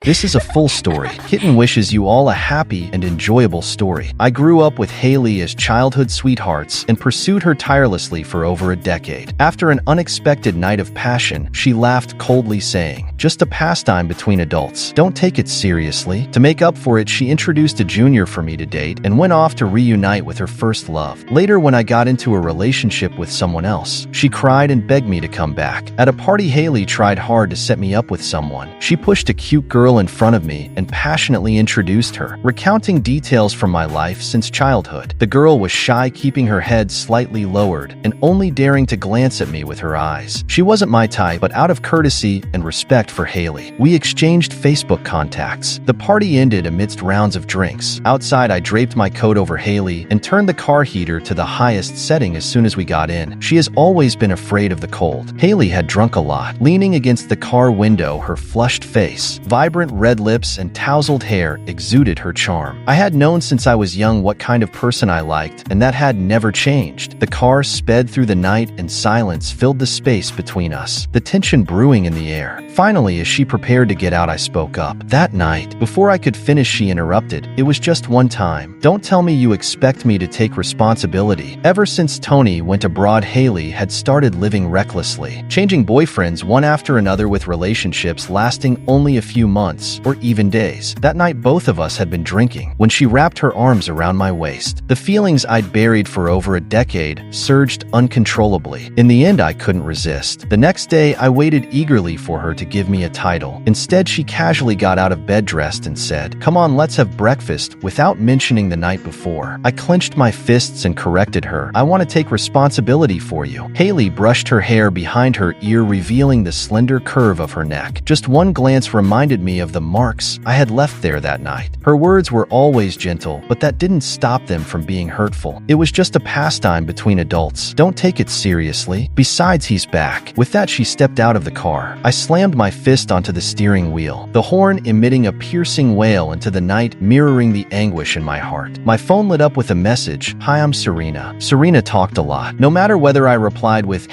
This is a full story. Kitten wishes you all a happy and enjoyable story. I grew up with Hailey as childhood sweethearts and pursued her tirelessly for over a decade. After an unexpected night of passion, she laughed coldly, saying, "Just a pastime between adults. Don't take it seriously." To make up for it, she introduced a junior for me to date and went off to reunite with her first love. Later, when I got into a relationship with someone else, she cried and begged me to come back. At a party, Hailey tried hard to set me up with someone. She pushed a cute girl in front of me and passionately introduced her, recounting details from my life since childhood. The girl was shy, keeping her head slightly lowered and only daring to glance at me with her eyes. She wasn't my type, but out of courtesy and respect for Hailey, we exchanged Facebook contacts. The party ended amidst rounds of drinks. Outside, I draped my coat over Hailey and turned the car heater to the highest setting as soon as we got in. She has always been afraid of the cold. Hailey had drunk a lot. Leaning against the car window, her flushed face, vibrant red lips, and tousled hair exuded her charm. I had known since I was young what kind of person I liked, and that had never changed. The car sped through the night, and silence filled the space between us, the tension brewing in the air. Finally, as she prepared to get out, I spoke up. That night, before I could finish, she interrupted. "It was just one time. Don't tell me you expect me to take responsibility." Ever since Tony went abroad, Hailey had started living recklessly, changing boyfriends one after another, with relationships lasting only a few months or even days. That night, both of us had been drinking. When she wrapped her arms around my waist, the feelings I'd buried for over a decade surged uncontrollably. In the end, I couldn't resist. The next day, I waited eagerly for her to give me a title. Instead, she casually got out of bed dressed and said, "Come on, let's have breakfast," without mentioning the night before. I clenched my fists and corrected her. "I want to take responsibility for you." Hailey brushed her hair behind her ear, revealing the slender curve of her neck. Just one glance reminded me of the marks I had left there that night. Her words were always gentle, but that didn't stop them from being hurtful. "It was just a pastime between adults. Don't take it seriously. Besides, he's back." With that, she stepped out of the car. I slammed my fist onto the steering wheel, the horn emitting a piercing wail into the night, mirroring the anguish in my heart. My phone lit up with a message. "Hi, I'm Serena." Serena talked a lot. No matter whether I replied with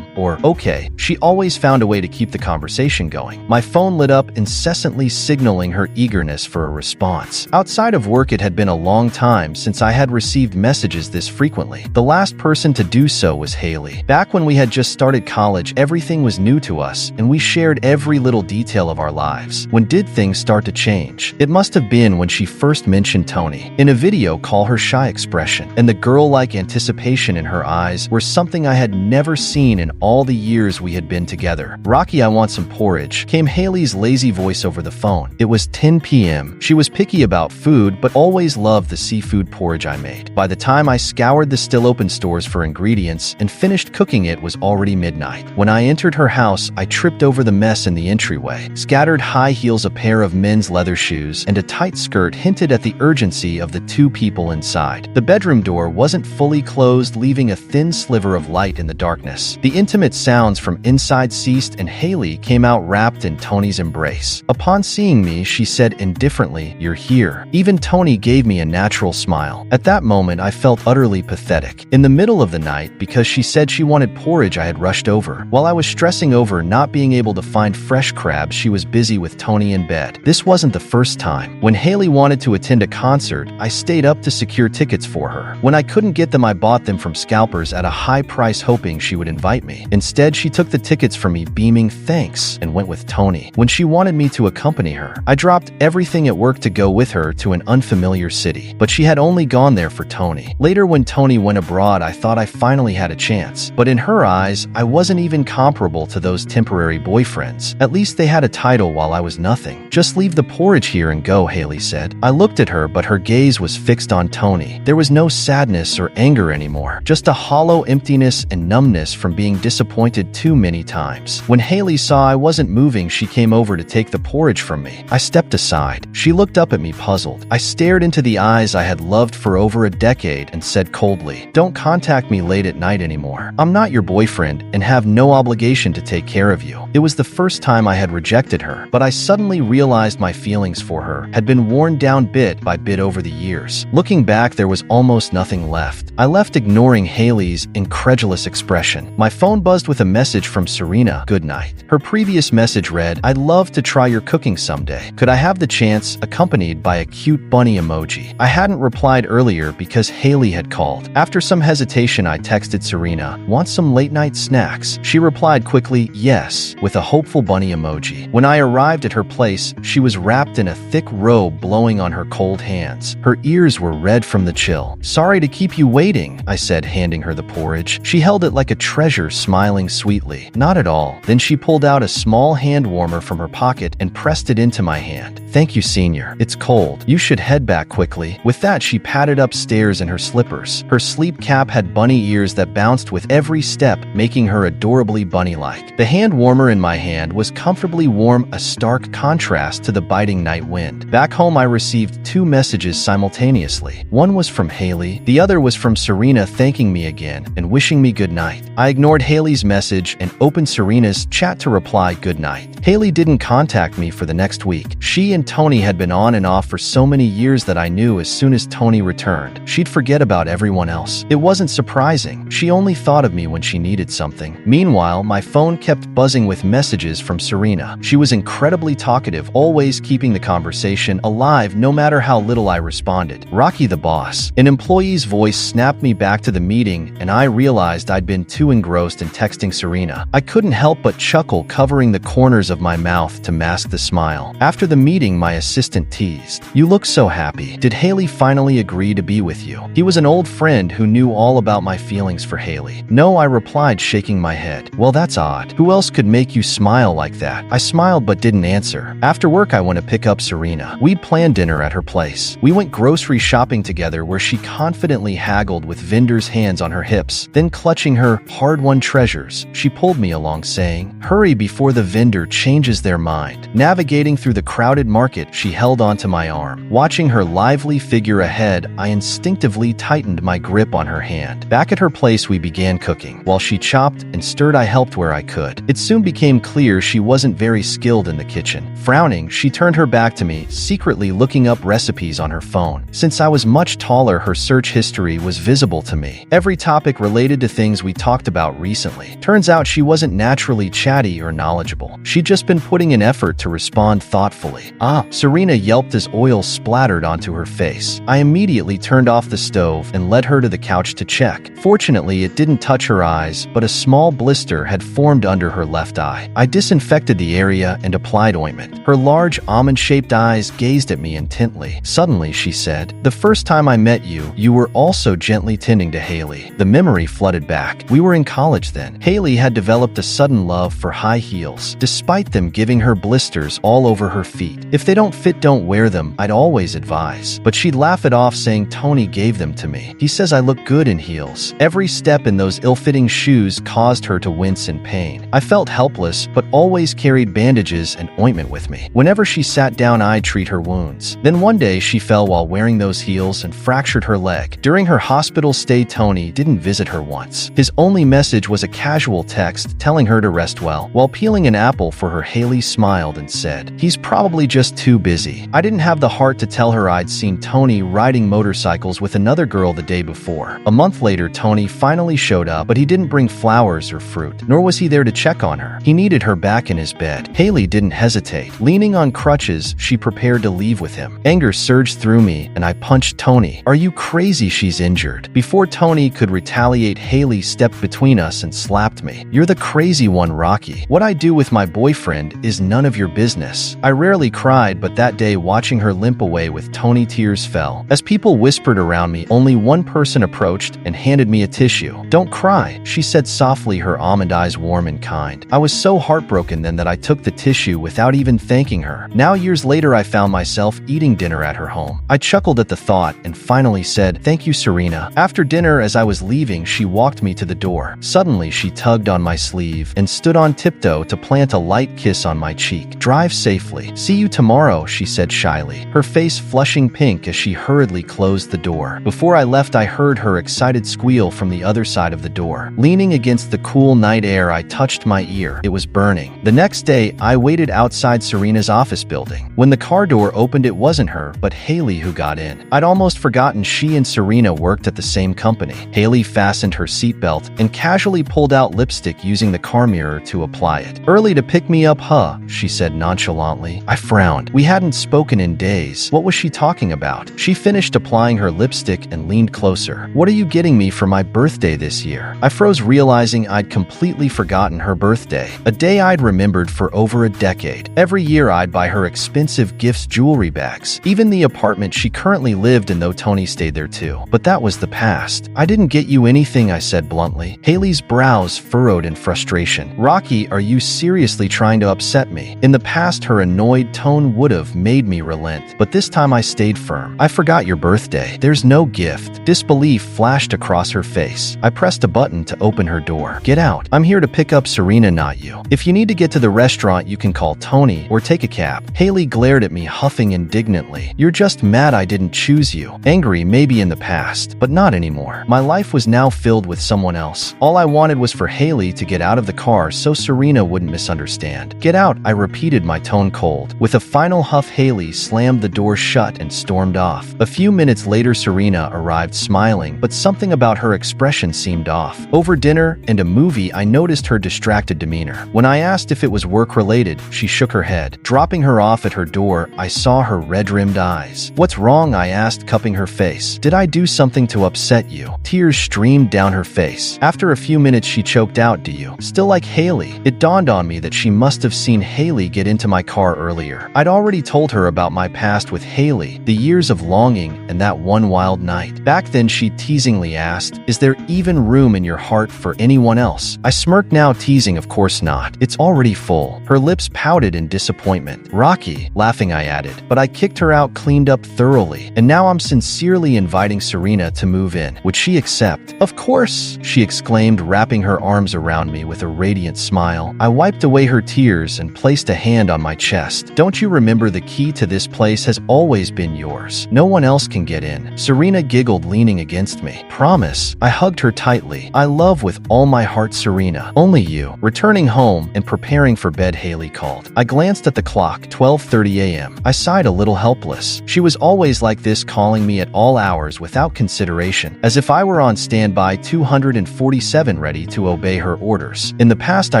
or "okay," she always found a way to keep the conversation going. My phone lit up, incessantly signaling her eagerness for a response. Outside of work, it had been a long time since I had received messages this frequently. The last person to do so was Hailey. Back when we had just started college, everything was new to us, and we shared every little detail of our lives. When did things start to change? It must have been when she first mentioned Tony. In a video call, her shy expression and the girl-like anticipation in her eyes were something I had never seen in all the years we had been together. "Rocky, I want some porridge," came Hailey's lazy voice over the phone. It was 10 p.m. She was picky about food, but always loved the seafood porridge I made. By the time I scoured the still-open stores for ingredients and finished cooking, it was already midnight. When I entered her house, I tripped over the mess in the entryway. Scattered high heels, a pair of men's leather shoes, and a tight skirt hinted at the urgency of the two people inside. The bedroom door wasn't fully closed, leaving a thin sliver of light in the darkness. The intimate sounds from inside ceased, and Hailey came out wrapped in Tony's embrace. Upon seeing me, she said indifferently, "You're here." Even Tony gave me a natural smile. At that moment, I felt utterly pathetic. In the middle of the night, because she said she wanted porridge, I had rushed over. While I was stressing over not being able to find fresh crabs, she was busy with Tony in bed. This wasn't the first time. When Hailey wanted to attend a concert, I stayed up to secure tickets for her. When I couldn't get them, I bought them from scalpers at a high price, hoping she would invite me. Instead, she took the tickets from me, beaming thanks, and went with Tony. When she wanted me to accompany her, I dropped everything at work to go with her to an unfamiliar city. But she had only gone there for Tony. Later, when Tony went abroad, I thought I finally had a chance. But in her eyes, I wasn't even comparable to those temporary boyfriends. At least they had a title while I was nothing. "Just leave the porridge here and go," Hailey said. I looked at her, but her gaze was fixed on Tony. There was no sadness or anger anymore, just a hollow emptiness and numbness from being disappointed too many times. When Hailey saw I wasn't moving, she came over to take the porridge from me. I stepped aside. She looked up at me, puzzled. I stared into the eyes I had loved for over a decade and said coldly, "Don't contact me late at night anymore. I'm not your boyfriend and have no obligation to take care of you." It was the first time I had rejected her, but I suddenly realized my feelings for her had been worn down bit by bit over the years. Looking back, there was almost nothing left. I left, ignoring Hailey's incredulous expression. My phone buzzed with a message from Serena. "Good night." Her previous message read, "I'd love to try your cooking cooking someday. Could I have the chance?" accompanied by a cute bunny emoji. I hadn't replied earlier because Hailey had called. After some hesitation, I texted Serena, "Want some late-night snacks?" She replied quickly, "Yes," with a hopeful bunny emoji. When I arrived at her place, she was wrapped in a thick robe blowing on her cold hands. Her ears were red from the chill. "Sorry to keep you waiting," I said, handing her the porridge. She held it like a treasure, smiling sweetly. "Not at all." Then she pulled out a small hand warmer from her pocket and pressed it into my hand. "Thank you, Senior. It's cold. You should head back quickly." With that, she padded upstairs in her slippers. Her sleep cap had bunny ears that bounced with every step, making her adorably bunny-like. The hand warmer in my hand was comfortably warm, a stark contrast to the biting night wind. Back home, I received 2 messages simultaneously. One was from Hailey. The other was from Serena, thanking me again and wishing me good night. I ignored Hailey's message and opened Serena's chat to reply good night. Hailey didn't contact me for the next week. She and Tony had been on and off for so many years that I knew as soon as Tony returned, she'd forget about everyone else. It wasn't surprising. She only thought of me when she needed something. Meanwhile, my phone kept buzzing with messages from Serena. She was incredibly talkative, always keeping the conversation alive no matter how little I responded. "Rocky the boss." An employee's voice snapped me back to the meeting, and I realized I'd been too engrossed in texting Serena. I couldn't help but chuckle, covering the corners of my mouth to mask the smile. After the meeting, my assistant teased, "You look so happy. Did Hailey finally agree to be with you?" He was an old friend who knew all about my feelings for Hailey. "No," I replied, shaking my head. "Well, that's odd. Who else could make you smile like that?" I smiled but didn't answer. After work, I went to pick up Serena. We'd planned dinner at her place. We went grocery shopping together, where she confidently haggled with vendors' hands on her hips. Then, clutching her hard-won treasures, she pulled me along, saying, "Hurry before the vendor changes their mind." Navigating through the crowded market, she held onto my arm. Watching her lively figure ahead, I instinctively tightened my grip on her hand. Back at her place, we began cooking. While she chopped and stirred, I helped where I could. It soon became clear she wasn't very skilled in the kitchen. Frowning, she turned her back to me, secretly looking up recipes on her phone. Since I was much taller, her search history was visible to me. Every topic related to things we talked about recently. Turns out she wasn't naturally chatty or knowledgeable. She'd just been putting in effort to respond thoughtfully. "Ah," Serena yelped as oil splattered onto her face. I immediately turned off the stove and led her to the couch to check. Fortunately, it didn't touch her eyes, but a small blister had formed under her left eye. I disinfected the area and applied ointment. Her large almond-shaped eyes gazed at me intently. Suddenly, she said, "The first time I met you, you were also gently tending to Hailey." The memory flooded back. We were in college then. Hailey had developed a sudden love for high heels, despite them giving her blisters all over her feet. "If they don't fit, don't wear them," I'd always advise. But she'd laugh it off, saying Tony gave them to me. He says I look good in heels. Every step in those ill-fitting shoes caused her to wince in pain. I felt helpless, but always carried bandages and ointment with me. Whenever she sat down, I'd treat her wounds. Then one day, she fell while wearing those heels and fractured her leg. During her hospital stay, Tony didn't visit her once. His only message was a casual text telling her to rest well. While peeling an apple for her, Hailey smiled and said, "He's probably just too busy." I didn't have the heart to tell her I'd seen Tony riding motorcycles with another girl the day before. A month later, Tony finally showed up, but he didn't bring flowers or fruit, nor was he there to check on her. He needed her back in his bed. Hailey didn't hesitate. Leaning on crutches, she prepared to leave with him. Anger surged through me, and I punched Tony. "Are you crazy? She's injured." Before Tony could retaliate, Hailey stepped between us and slapped me. "You're the crazy one, Rocky. What I do with my boyfriend is none of your business." I rarely cried, but that day, watching her limp away with Tony, tears fell. As people whispered around me, only one person approached and handed me a tissue. "Don't cry," she said softly, her almond eyes warm and kind. I was so heartbroken then that I took the tissue without even thanking her. Now, years later, I found myself eating dinner at her home. I chuckled at the thought and finally said, "Thank you, Serena." After dinner, as I was leaving, she walked me to the door. Suddenly, she tugged on my sleeve and stood on tiptoe to plant a light kiss on my cheek. "Drive safely. See you tomorrow." tomorrow," she said shyly, her face flushing pink as she hurriedly closed the door. Before I left, I heard her excited squeal from the other side of the door. Leaning against the cool night air, I touched my ear. It was burning. The next day, I waited outside Serena's office building. When the car door opened, it wasn't her, but Hailey who got in. I'd almost forgotten she and Serena worked at the same company. Hailey fastened her seatbelt and casually pulled out lipstick using the car mirror to apply it. "Early to pick me up, huh?" she said nonchalantly. I frowned. We hadn't spoken in days. What was she talking about? She finished applying her lipstick and leaned closer. "What are you getting me for my birthday this year?" I froze, realizing I'd completely forgotten her birthday, a day I'd remembered for over a decade. Every year I'd buy her expensive gifts, jewelry, bags, even the apartment she currently lived in, though Tony stayed there too. But that was the past. "I didn't get you anything," I said bluntly. Hailey's brows furrowed in frustration. "Rocky, are you seriously trying to upset me?" In the past, her annoyed tone would have made me relent, but this time I stayed firm. "I forgot your birthday. There's no gift." Disbelief flashed across her face. I pressed a button to open her door. "Get out. I'm here to pick up Serena, not you. If you need to get to the restaurant, you can call Tony or take a cab." Hailey glared at me, huffing indignantly. "You're just mad I didn't choose you. Angry maybe in the past, but not anymore." My life was now filled with someone else. All I wanted was for Hailey to get out of the car so Serena wouldn't misunderstand. "Get out," I repeated, my tone cold. With a final huff, Hailey slammed the door shut and stormed off. A few minutes later, Serena arrived smiling, but something about her expression seemed off. Over dinner and a movie, I noticed her distracted demeanor. When I asked if it was work-related, she shook her head. Dropping her off at her door, I saw her red-rimmed eyes. "What's wrong?" I asked, cupping her face. "Did I do something to upset you?" Tears streamed down her face. After a few minutes, she choked out, "Do you still like Hailey?" It dawned on me that she must have seen Hailey get into my car earlier. I'd already told her about my past with Hailey, the years of longing, and that one wild night. Back then, she teasingly asked, "Is there even room in your heart for anyone else?" I smirked now, teasing, "Of course not. It's already full." Her lips pouted in disappointment. "Rocky," laughing, I added, "but I kicked her out, cleaned up thoroughly, and now I'm sincerely inviting Serena to move in. Would she accept?" "Of course," she exclaimed, wrapping her arms around me with a radiant smile. I wiped away her tears and placed a hand on my chest. "Don't you remember, the key to this place has always been yours. No one else can get in." Serena giggled, leaning against me. "Promise." I hugged her tightly. "I love with all my heart, Serena. Only you." Returning home and preparing for bed, Hailey called. I glanced at the clock, 12:30 a.m. I sighed, a little helpless. She was always like this, calling me at all hours without consideration, as if I were on standby 247, ready to obey her orders. In the past, I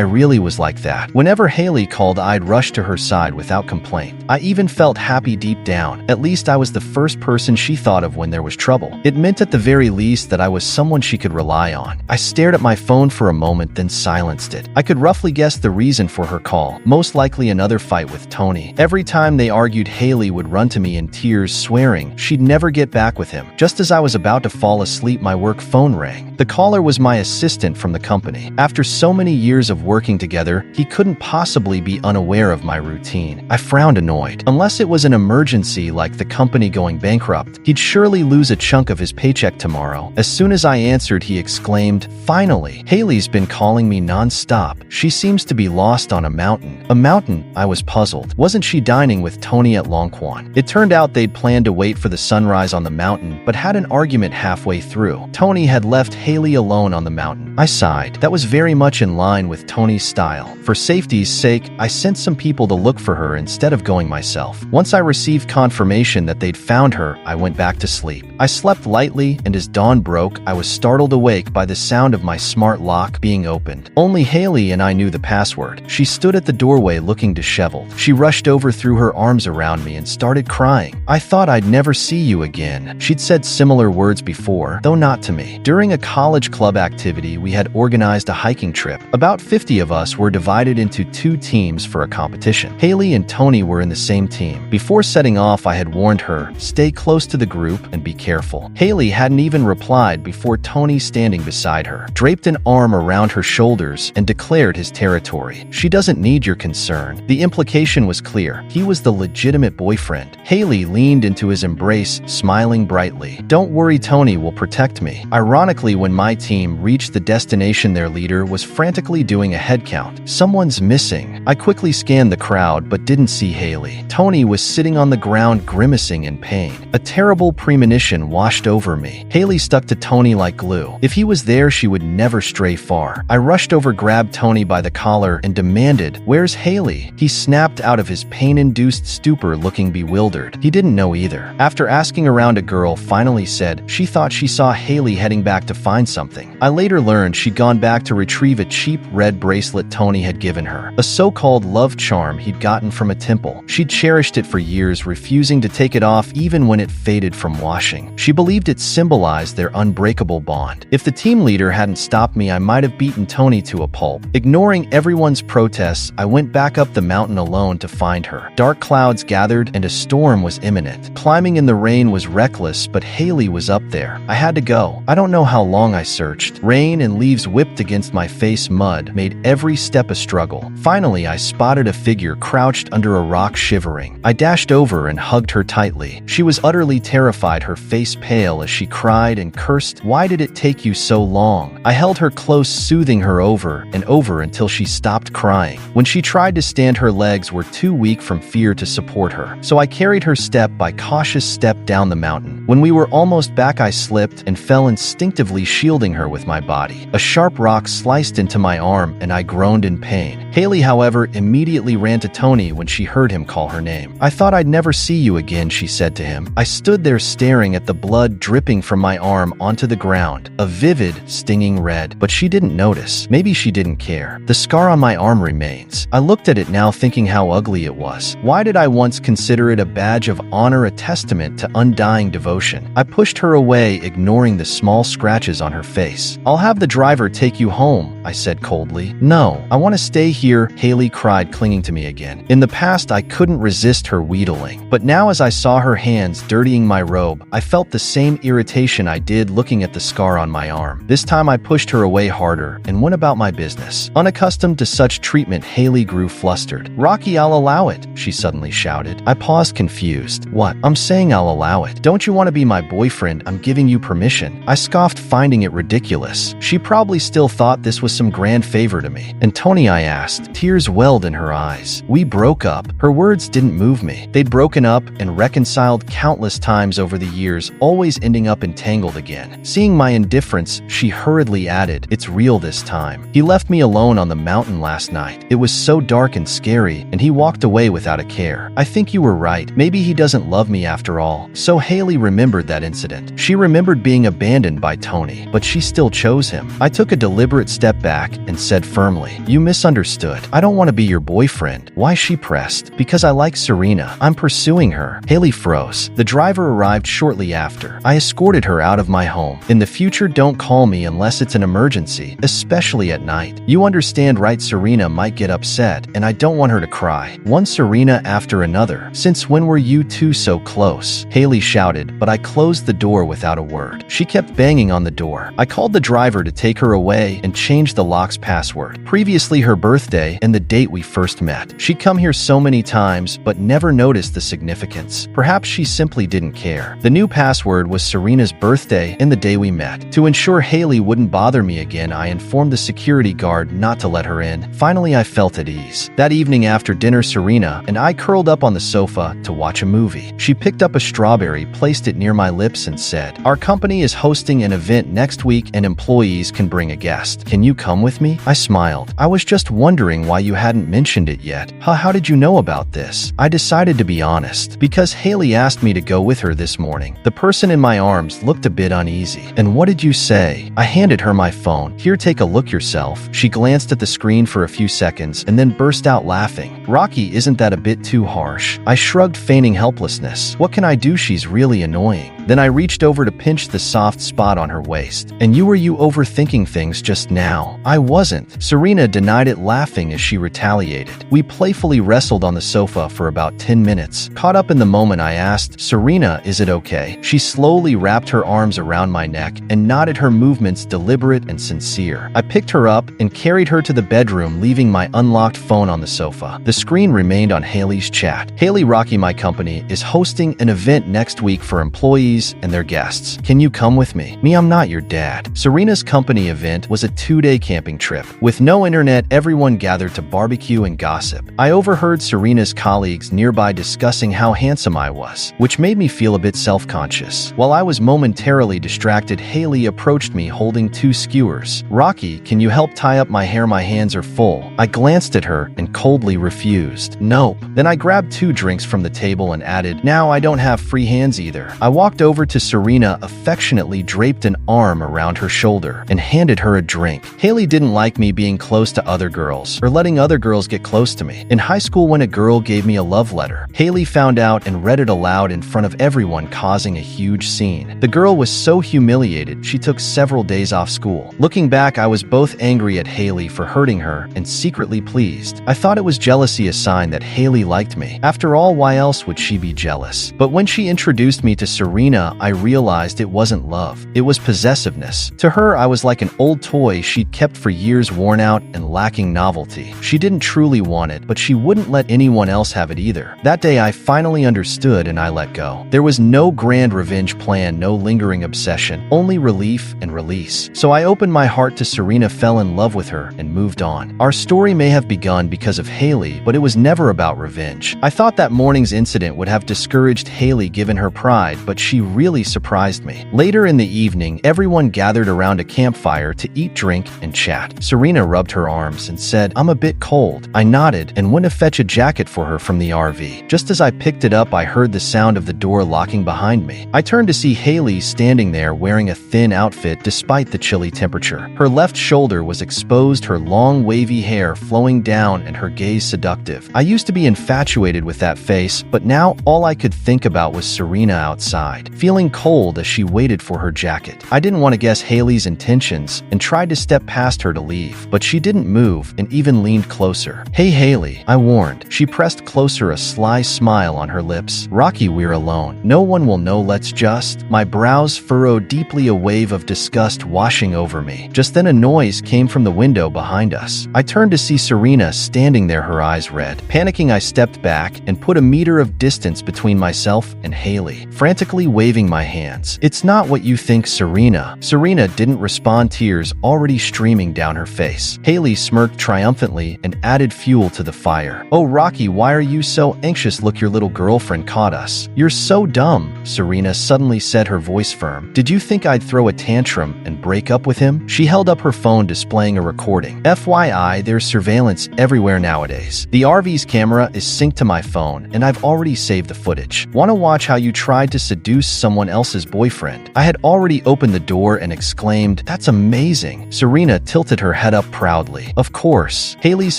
really was like that. Whenever Hailey called, I'd rush to her side without complaint. I even felt happy deep down. At least I was the first person she thought of when there was trouble. It meant at the very least that I was someone she could rely on. I stared at my phone for a moment, then silenced it. I could roughly guess the reason for her call. Most likely another fight with Tony. Every time they argued, Hailey would run to me in tears, swearing she'd never get back with him. Just as I was about to fall asleep, my work phone rang. The caller was my assistant from the company. After so many years of working together, he couldn't possibly be unaware of my routine. I frowned, annoyed. Unless it was an emergency like the company going bankrupt, he'd surely lose a chunk of his paycheck tomorrow. As soon as I answered, he exclaimed, "Finally! Hailey's been calling me non-stop. She seems to be lost on a mountain." "A mountain?" I was puzzled. Wasn't she dining with Tony at Longquan? It turned out they'd planned to wait for the sunrise on the mountain, but had an argument halfway through. Tony had left Hailey alone on the mountain. I sighed. That was very much in line with Tony's style. For safety's sake, I sent some people to look for her instead of going myself. Once I received confirmation that they'd found her, I went back to sleep. I slept lightly, and as dawn broke, I was startled awake by the sound of my smart lock being opened. Only Hailey and I knew the password. She stood at the doorway looking disheveled. She rushed over, threw her arms around me, and started crying. "I thought I'd never see you again." She'd said similar words before, though not to me. During a college club activity, we had organized a hiking trip. About 50 of us were divided into two teams for a competition. Hailey and Tony were in the same team. Before setting off, I had warned her, "Stay close to the group and be careful." Hailey hadn't even replied before Tony, standing beside her, draped an arm around her shoulders and declared his territory. "She doesn't need your concern." The implication was clear. He was the legitimate boyfriend. Hailey leaned into his embrace, smiling brightly. "Don't worry, Tony will protect me." Ironically, when my team reached the destination, their leader was frantically doing a head count. "Someone's missing." I quickly scanned the crowd but didn't see see Hailey. Tony was sitting on the ground grimacing in pain. A terrible premonition washed over me. Hailey stuck to Tony like glue. If he was there, she would never stray far. I rushed over, grabbed Tony by the collar, and demanded, "Where's Hailey?" He snapped out of his pain-induced stupor, looking bewildered. He didn't know either. After asking around, a girl finally said she thought she saw Hailey heading back to find something. I later learned she'd gone back to retrieve a cheap red bracelet Tony had given her, a so-called love charm he'd gotten from a temple. She'd cherished it for years, refusing to take it off even when it faded from washing. She believed it symbolized their unbreakable bond. If the team leader hadn't stopped me, I might have beaten Tony to a pulp. Ignoring everyone's protests, I went back up the mountain alone to find her. Dark clouds gathered and a storm was imminent. Climbing in the rain was reckless, but Hailey was up there. I had to go. I don't know how long I searched. Rain and leaves whipped against my face, mud made every step a struggle. Finally, I spotted a figure crouched under a rock, shivering. I dashed over and hugged her tightly. She was utterly terrified, her face pale as she cried and cursed, "Why did it take you so long?" I held her close, soothing her over and over until she stopped crying. When she tried to stand, her legs were too weak from fear to support her, so I carried her step by cautious step down the mountain. When we were almost back, I slipped and fell, instinctively shielding her with my body. A sharp rock sliced into my arm and I groaned in pain. Hailey, however, immediately ran to Tony when she heard him call her name. "I thought I'd never see you again," she said to him. I stood there staring at the blood dripping from my arm onto the ground, a vivid, stinging red, but she didn't notice. Maybe she didn't care. The scar on my arm remains. I looked at it now, thinking how ugly it was. Why did I once consider it a badge of honor, a testament to undying devotion? I pushed her away, ignoring the small scratches on her face. "I'll have the driver take you home," I said coldly. "No, I want to stay here," Hailey cried, clinging to me again. In the past, I couldn't resist her wheedling, but now as I saw her hands dirtying my robe, I felt the same irritation I did looking at the scar on my arm. This time I pushed her away harder and went about my business. Unaccustomed to such treatment, Hailey grew flustered. "Rocky, I'll allow it," she suddenly shouted. I paused, confused. "What?" "I'm saying I'll allow it. Don't you want to be my boyfriend? I'm giving you permission." I scoffed, finding it ridiculous. She probably still thought this was some grand favor to me. "And Tony?" I asked. Tears welled in her eyes. "We broke up." Her words didn't move me. They'd broken up and reconciled countless times over the years, always ending up entangled again. Seeing my indifference, she hurriedly added, "It's real this time. He left me alone on the mountain last night. It was so dark and scary, and he walked away without a care. I think you were right. Maybe he doesn't love me after all." So Hailey remembered that incident. She remembered being abandoned by Tony, but she still chose him. I took a deliberate step back and said firmly, "You misunderstood. I don't want to be your boyfriend." "Why?" she pressed. "Because I like Serena. I'm pursuing her." Hailey froze. The driver arrived shortly after. I escorted her out of my home. "In the future, don't call me unless it's an emergency, especially at night. You understand, right? Serena might get upset, and I don't want her to cry." One Serena after another. "Since when were you two so close?" Hailey shouted, but I closed the door without a word. She kept banging on the door. I called the driver to take her away and changed the lock's password. Previously, her birthday and the date we first met. She'd come here so many times, but never noticed the significance. Perhaps she simply didn't care. The new password was Serena's birthday and the day we met. To ensure Hailey wouldn't bother me again, I informed the security guard not to let her in. Finally, I felt at ease. That evening after dinner, Serena and I curled up on the sofa to watch a movie. She picked up a strawberry, placed it near my lips, and said, "Our company is hosting an event next week and employees can bring a guest. Can you come with me?" I smiled. "I was just wondering why you hadn't mentioned it yet." How did you know about this?" I decided to be honest. "Because Hailey asked me to go with her this morning." The person in my arms looked a bit uneasy. "And what did you say?" I handed her my phone. "Here, take a look yourself." She glanced at the screen for a few seconds and then burst out laughing. "Rocky, isn't that a bit too harsh?" I shrugged, feigning helplessness. "What can I do? She's really annoying." Then I reached over to pinch the soft spot on her waist. "And you overthinking things just now?" I wasn't. Serena denied it, laughing as she retaliated. We playfully wrestled on the sofa for about 10 minutes. Caught up in the moment, I asked, "Serena, is it okay?" She slowly wrapped her arms around my neck and nodded, her movements deliberate and sincere. I picked her up and carried her to the bedroom, leaving my unlocked phone on the sofa. The screen remained on Hailey's chat. "Hailey, Rocky, my company, is hosting an event next week for employees and their guests. Can you come with me?" "Me, I'm not your dad." Serena's company event was a 2-day camping trip. With no internet, everyone gathered to barbecue and gossip. I overheard Serena Serena's colleagues nearby discussing how handsome I was, which made me feel a bit self-conscious. While I was momentarily distracted, Hailey approached me holding 2 skewers. "Rocky, can you help tie up my hair? My hands are full." I glanced at her and coldly refused. "Nope." Then I grabbed 2 drinks from the table and added, "Now I don't have free hands either." I walked over to Serena, affectionately draped an arm around her shoulder, and handed her a drink. Hailey didn't like me being close to other girls, or letting other girls get close to me. In high school, when a girl gave me a love letter, Hailey found out and read it aloud in front of everyone, causing a huge scene. The girl was so humiliated, she took several days off school. Looking back, I was both angry at Hailey for hurting her and secretly pleased. I thought it was jealousy, a sign that Hailey liked me. After all, why else would she be jealous? But when she introduced me to Serena, I realized it wasn't love. It was possessiveness. To her, I was like an old toy she'd kept for years, worn out and lacking novelty. She didn't truly want it, but she wouldn't let anyone else have it either. That day, I finally understood and I let go. There was no grand revenge plan, no lingering obsession, only relief and release. So I opened my heart to Serena, fell in love with her, and moved on. Our story may have begun because of Hailey, but it was never about revenge. I thought that morning's incident would have discouraged Hailey given her pride, but she really surprised me. Later in the evening, everyone gathered around a campfire to eat, drink, and chat. Serena rubbed her arms and said, "I'm a bit cold." I nodded and went to fetch a jacket for her from the RV. Just as I picked it up, I heard the sound of the door locking behind me. I turned to see Hailey standing there wearing a thin outfit despite the chilly temperature. Her left shoulder was exposed, her long wavy hair flowing down and her gaze seductive. I used to be infatuated with that face, but now all I could think about was Serena outside, feeling cold as she waited for her jacket. I didn't want to guess Hailey's intentions and tried to step past her to leave, but she didn't move and even leaned closer. "Hey Hailey," I warned. She pressed closer, a sly smile on her lips. "Rocky, we're alone. No one will know, let's just..." My brows furrowed deeply, a wave of disgust washing over me. Just then a noise came from the window behind us. I turned to see Serena standing there, her eyes red. Panicking, I stepped back and put a meter of distance between myself and Hailey, frantically waving my hands. "It's not what you think, Serena." Serena didn't respond, tears already streaming down her face. Hailey smirked triumphantly and added fuel to the fire. "Oh, Rocky, why are you so anxious? Look, your little girlfriend caught us." "You're so dumb," Serena suddenly said, her voice firm. "Did you think I'd throw a tantrum and break up with him?" She held up her phone, displaying a recording. "FYI, there's surveillance everywhere nowadays. The RV's camera is synced to my phone, and I've already saved the footage. Want to watch how you tried to seduce someone else's boyfriend?" I had already opened the door and exclaimed, "That's amazing." Serena tilted her head up proudly. "Of course." Hailey's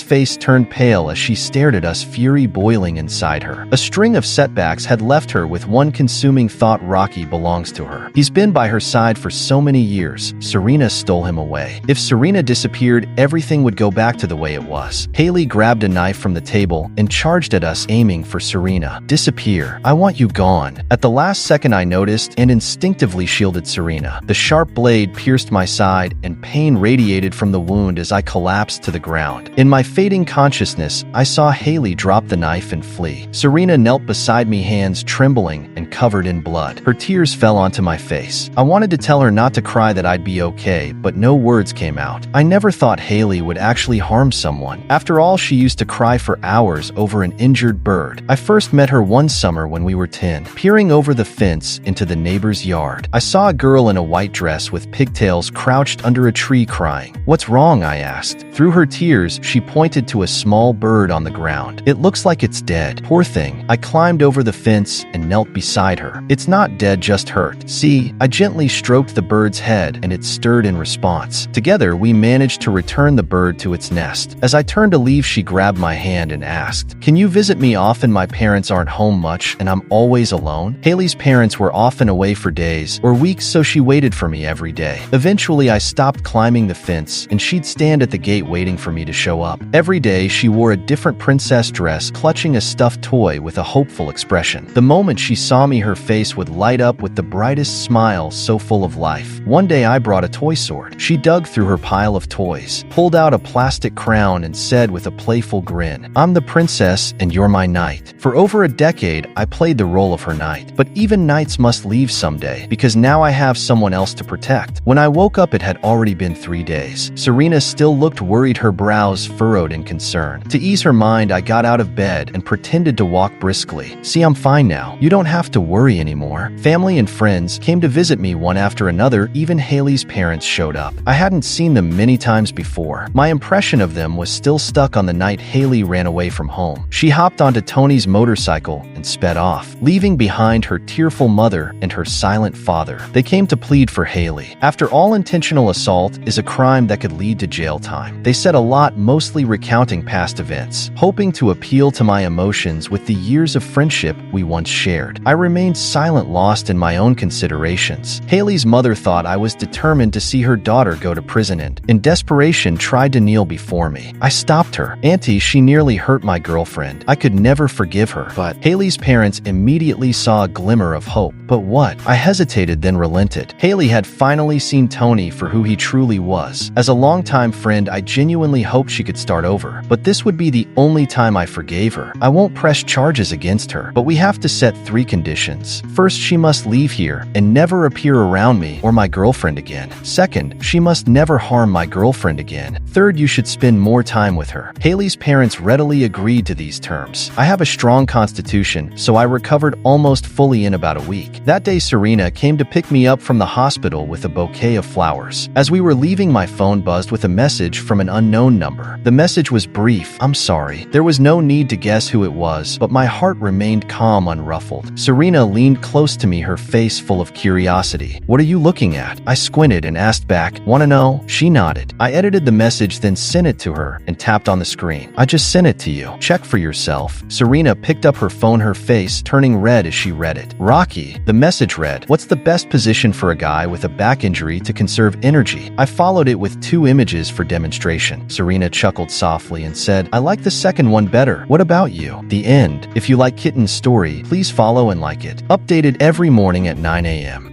face turned pale as she stared at us, fury boiling inside her. A string of setbacks had left her with one consuming thought: Rocky belongs to her. He's been by her side for so many years. Serena stole him away. If Serena disappeared, everything would go back to the way it was. Hailey grabbed a knife from the table and charged at us, aiming for Serena. "Disappear. I want you gone." At the last second, I noticed and instinctively shielded Serena. The sharp blade pierced my side and pain radiated from the wound as I collapsed to the ground. In my fading consciousness, I saw Hailey drop the knife and flee. Serena knelt beside me, hands trembling and covered in blood. Her tears fell onto my face. I wanted to tell her not to cry, that I'd be okay, but no words came out. I never thought Hailey would actually harm someone. After all, she used to cry for hours over an injured bird. I first met her one summer when we were 10. Peering over the fence into the neighbor's yard, I saw a girl in a white dress with pigtails crouched under a tree crying. "What's wrong?" I asked. Through her tears, she pointed to a small bird on the ground. "It looks like it's dead. Poor thing." I climbed over the fence and knelt beside her. "It's not dead, just hurt. See?" I gently stroked the bird's head and it stirred in response. Together, we managed to return the bird to its nest. As I turned to leave, she grabbed my hand and asked, "Can you visit me often? My parents aren't home much and I'm always alone." Hailey's parents were often away for days or weeks, so she waited for me every day. Eventually, I stopped climbing the fence and she'd stand at the gate waiting for me to show up. Every day, she wore a different princess dress, clutching a stuffed toy with a hopeful expression. The moment she saw me, her face would light up with the brightest smile, so full of life. One day, I brought a toy sword. She dug through her pile of toys, pulled out a plastic crown, and said with a playful grin, "I'm the princess and you're my knight." For over a decade, I played the role of her knight. But even knights must leave someday, because now I have someone else to protect. When I woke up, it had already been 3 days. Serena still looked worried, her brows furrowed in concern. To ease her mind, I got out of bed and pretended to walk briskly. "See, I'm fine now. You don't have to worry anymore." Family and friends came to visit me one after another. Even Hailey's parents showed up. I hadn't seen them many times before. My impression of them was still stuck on the night Hailey ran away from home. She hopped onto Tony's motorcycle and sped off, leaving behind her tearful mother and her silent father. They came to plead for Hailey. After all, intentional assault is a crime that could lead to jail time. They said a lot, mostly recounting past events, hoping to appeal to my emotions with the years of friendship we once shared. I remained silent, lost in my own considerations. Hailey's mother thought I was determined to see her daughter go to prison and, in desperation, tried to kneel before me. I stopped her. "Auntie, she nearly hurt my girlfriend. I could never forgive her." But Hailey's parents immediately saw a glimmer of hope. But what? I hesitated, then relented. Hailey had finally seen Tony for who he truly was. As a longtime friend, I genuinely hoped she could start over. But this would be the only time I forgave her. "I won't press charges against her, but we have to set 3 conditions. First, she must leave here and never appear around me or my girlfriend again. Second, she must never harm my girlfriend again. Third, you should spend more time with her." Hailey's parents readily agreed to these terms. I have a strong constitution, so I recovered almost fully in about a week. That day, Serena came to pick me up from the hospital with a bouquet of flowers. As we were leaving, my phone buzzed with a message from an unknown number. The message was brief: "I'm sorry." There was no need to guess who it was, but my heart remained calm, unruffled. Serena leaned close to me, her face full of curiosity. "What are you looking at?" I squinted and asked back, "Want to know?" She nodded. I edited the message, then sent it to her and tapped on the screen. "I just sent it to you. Check for yourself." Serena picked up her phone, her face turning red as she read it. "Rocky," the message read. "What's the best position for a guy with a back injury to conserve energy?" I followed it with 2 images for demonstration. Serena chuckled softly and said, "I like the second one better. What about you?" The end. If you like Kitten's story, please follow and like it. Updated every morning at 9 a.m.